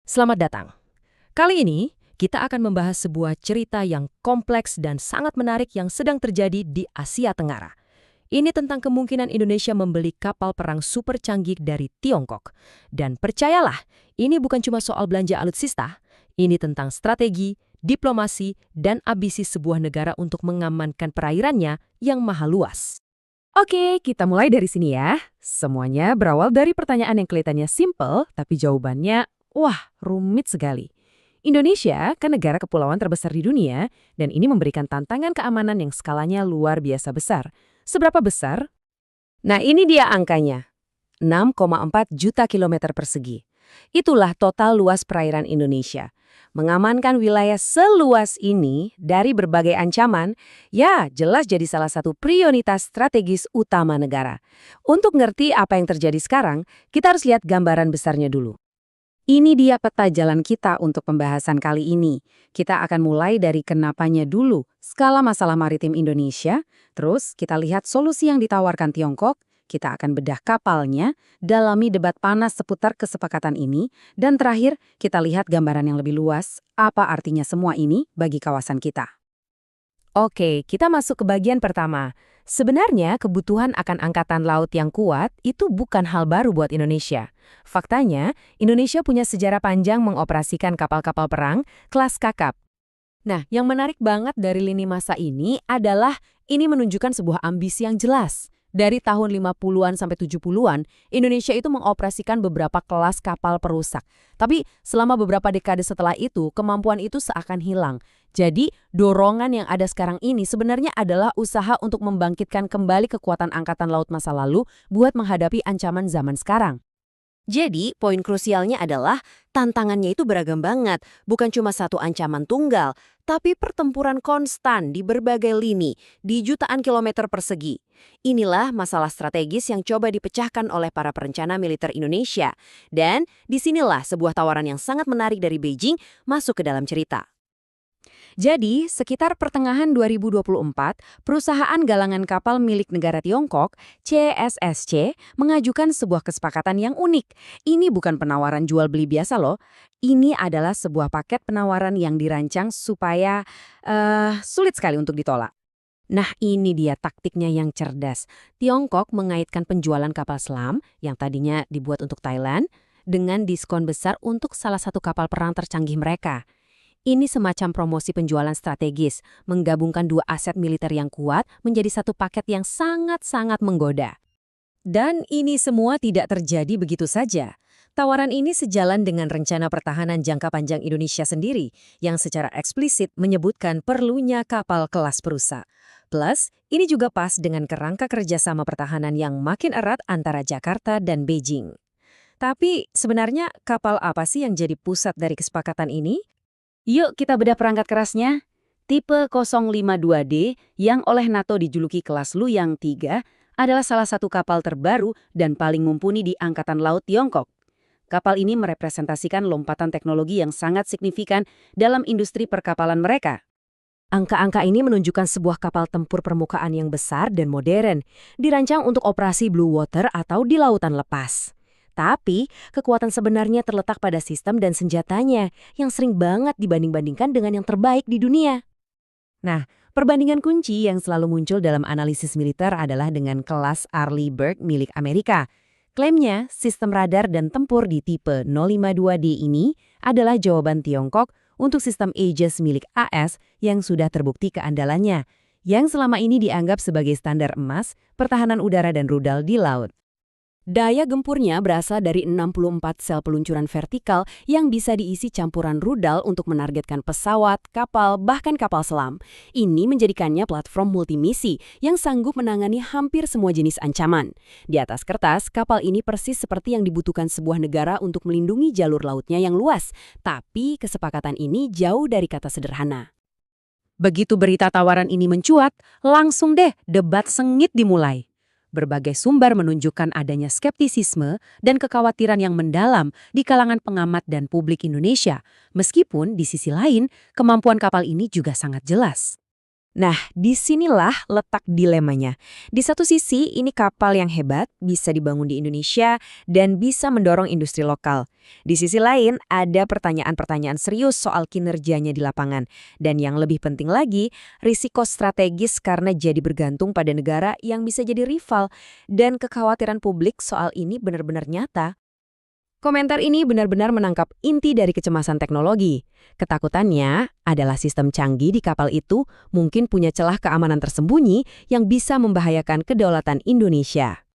Selamat datang. Kali ini, kita akan membahas sebuah cerita yang kompleks dan sangat menarik yang sedang terjadi di Asia Tenggara. Ini tentang kemungkinan Indonesia membeli kapal perang super canggih dari Tiongkok. Dan percayalah, ini bukan cuma soal belanja alutsista, ini tentang strategi, diplomasi, dan ambisi sebuah negara untuk mengamankan perairannya yang maha luas. Oke, kita mulai dari sini ya. Semuanya berawal dari pertanyaan yang kelihatannya simple, tapi jawabannya, wah, rumit sekali. Indonesia kan negara kepulauan terbesar di dunia, dan ini memberikan tantangan keamanan yang skalanya luar biasa besar. Seberapa besar? Nah, ini dia angkanya. 6,4 juta kilometer persegi. Itulah total luas perairan Indonesia. Mengamankan wilayah seluas ini dari berbagai ancaman, ya jelas jadi salah satu prioritas strategis utama negara. Untuk ngerti apa yang terjadi sekarang, kita harus lihat gambaran besarnya dulu. Ini dia peta jalan kita untuk pembahasan kali ini. Kita akan mulai dari kenapanya dulu, skala masalah maritim Indonesia, terus kita lihat solusi yang ditawarkan Tiongkok, kita akan bedah kapalnya, dalami debat panas seputar kesepakatan ini, dan terakhir kita lihat gambaran yang lebih luas, apa artinya semua ini bagi kawasan kita. Oke, kita masuk ke bagian pertama. Sebenarnya kebutuhan akan angkatan laut yang kuat itu bukan hal baru buat Indonesia. Faktanya, Indonesia punya sejarah panjang mengoperasikan kapal-kapal perang kelas kakap. Nah, yang menarik banget dari lini masa ini adalah ini menunjukkan sebuah ambisi yang jelas. Dari tahun 50-an sampai 70-an, Indonesia itu mengoperasikan beberapa kelas kapal perusak. Tapi selama beberapa dekade setelah itu, kemampuan itu seakan hilang. Jadi, dorongan yang ada sekarang ini sebenarnya adalah usaha untuk membangkitkan kembali kekuatan Angkatan Laut masa lalu buat menghadapi ancaman zaman sekarang. Jadi, poin krusialnya adalah tantangannya itu beragam banget, bukan cuma satu ancaman tunggal, tapi pertempuran konstan di berbagai lini, di jutaan kilometer persegi. Inilah masalah strategis yang coba dipecahkan oleh para perencana militer Indonesia. Dan disinilah sebuah tawaran yang sangat menarik dari Beijing masuk ke dalam cerita. Jadi, sekitar pertengahan 2024, perusahaan galangan kapal milik negara Tiongkok, CSSC, mengajukan sebuah kesepakatan yang unik. Ini bukan penawaran jual beli biasa loh. Ini adalah sebuah paket penawaran yang dirancang supaya sulit sekali untuk ditolak. Nah, ini dia taktiknya yang cerdas. Tiongkok mengaitkan penjualan kapal selam yang tadinya dibuat untuk Thailand dengan diskon besar untuk salah satu kapal perang tercanggih mereka. Ini semacam promosi penjualan strategis, menggabungkan dua aset militer yang kuat menjadi satu paket yang sangat-sangat menggoda. Dan ini semua tidak terjadi begitu saja. Tawaran ini sejalan dengan rencana pertahanan jangka panjang Indonesia sendiri, yang secara eksplisit menyebutkan perlunya kapal kelas perusak. Plus, ini juga pas dengan kerangka kerjasama pertahanan yang makin erat antara Jakarta dan Beijing. Tapi sebenarnya kapal apa sih yang jadi pusat dari kesepakatan ini? Yuk kita bedah perangkat kerasnya. Tipe 052D yang oleh NATO dijuluki kelas Luyang 3 adalah salah satu kapal terbaru dan paling mumpuni di Angkatan Laut Tiongkok. Kapal ini merepresentasikan lompatan teknologi yang sangat signifikan dalam industri perkapalan mereka. Angka-angka ini menunjukkan sebuah kapal tempur permukaan yang besar dan modern, dirancang untuk operasi blue water atau di lautan lepas. Tapi, kekuatan sebenarnya terletak pada sistem dan senjatanya yang sering banget dibanding-bandingkan dengan yang terbaik di dunia. Nah, perbandingan kunci yang selalu muncul dalam analisis militer adalah dengan kelas Arleigh Burke milik Amerika. Klaimnya, sistem radar dan tempur di tipe 052D ini adalah jawaban Tiongkok untuk sistem Aegis milik AS yang sudah terbukti keandalannya, yang selama ini dianggap sebagai standar emas pertahanan udara dan rudal di laut. Daya gempurnya berasal dari 64 sel peluncuran vertikal yang bisa diisi campuran rudal untuk menargetkan pesawat, kapal, bahkan kapal selam. Ini menjadikannya platform multimisi yang sanggup menangani hampir semua jenis ancaman. Di atas kertas, kapal ini persis seperti yang dibutuhkan sebuah negara untuk melindungi jalur lautnya yang luas. Tapi kesepakatan ini jauh dari kata sederhana. Begitu berita tawaran ini mencuat, langsung deh debat sengit dimulai. Berbagai sumber menunjukkan adanya skeptisisme dan kekhawatiran yang mendalam di kalangan pengamat dan publik Indonesia, meskipun di sisi lain kemampuan kapal ini juga sangat jelas. Nah, disinilah letak dilemanya. Di satu sisi, ini kapal yang hebat, bisa dibangun di Indonesia, dan bisa mendorong industri lokal. Di sisi lain, ada pertanyaan-pertanyaan serius soal kinerjanya di lapangan. Dan yang lebih penting lagi, risiko strategis karena jadi bergantung pada negara yang bisa jadi rival. Dan kekhawatiran publik soal ini benar-benar nyata. Komentar ini benar-benar menangkap inti dari kecemasan teknologi. Ketakutannya adalah sistem canggih di kapal itu mungkin punya celah keamanan tersembunyi yang bisa membahayakan kedaulatan Indonesia.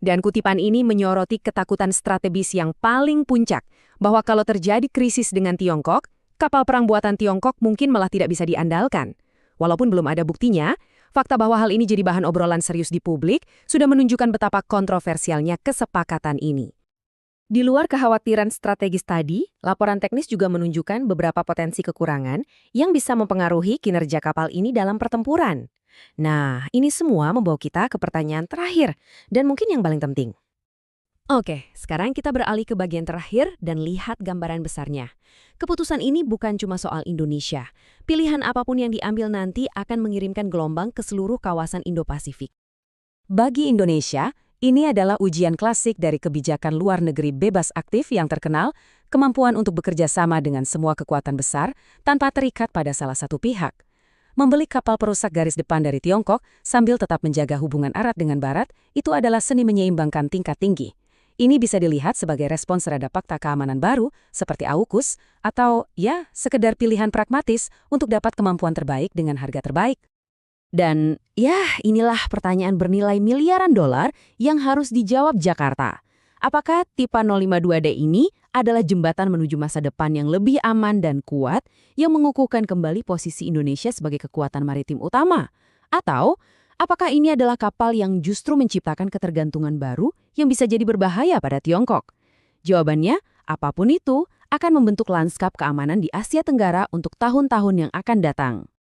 Dan kutipan ini menyoroti ketakutan strategis yang paling puncak, bahwa kalau terjadi krisis dengan Tiongkok, kapal perang buatan Tiongkok mungkin malah tidak bisa diandalkan. Walaupun belum ada buktinya, fakta bahwa hal ini jadi bahan obrolan serius di publik sudah menunjukkan betapa kontroversialnya kesepakatan ini. Di luar kekhawatiran strategis tadi, laporan teknis juga menunjukkan beberapa potensi kekurangan yang bisa mempengaruhi kinerja kapal ini dalam pertempuran. Nah, ini semua membawa kita ke pertanyaan terakhir, dan mungkin yang paling penting. Oke, sekarang kita beralih ke bagian terakhir dan lihat gambaran besarnya. Keputusan ini bukan cuma soal Indonesia. Pilihan apapun yang diambil nanti akan mengirimkan gelombang ke seluruh kawasan Indo-Pasifik. Bagi Indonesia, ini adalah ujian klasik dari kebijakan luar negeri bebas aktif yang terkenal, kemampuan untuk bekerja sama dengan semua kekuatan besar tanpa terikat pada salah satu pihak. Membeli kapal perusak garis depan dari Tiongkok sambil tetap menjaga hubungan erat dengan Barat, itu adalah seni menyeimbangkan tingkat tinggi. Ini bisa dilihat sebagai respons terhadap fakta keamanan baru seperti AUKUS atau ya sekedar pilihan pragmatis untuk dapat kemampuan terbaik dengan harga terbaik. Dan ya inilah pertanyaan bernilai miliaran dolar yang harus dijawab Jakarta. Apakah Tipa 052D ini adalah jembatan menuju masa depan yang lebih aman dan kuat yang mengukuhkan kembali posisi Indonesia sebagai kekuatan maritim utama? Atau apakah ini adalah kapal yang justru menciptakan ketergantungan baru yang bisa jadi berbahaya pada Tiongkok? Jawabannya, apapun itu akan membentuk lanskap keamanan di Asia Tenggara untuk tahun-tahun yang akan datang.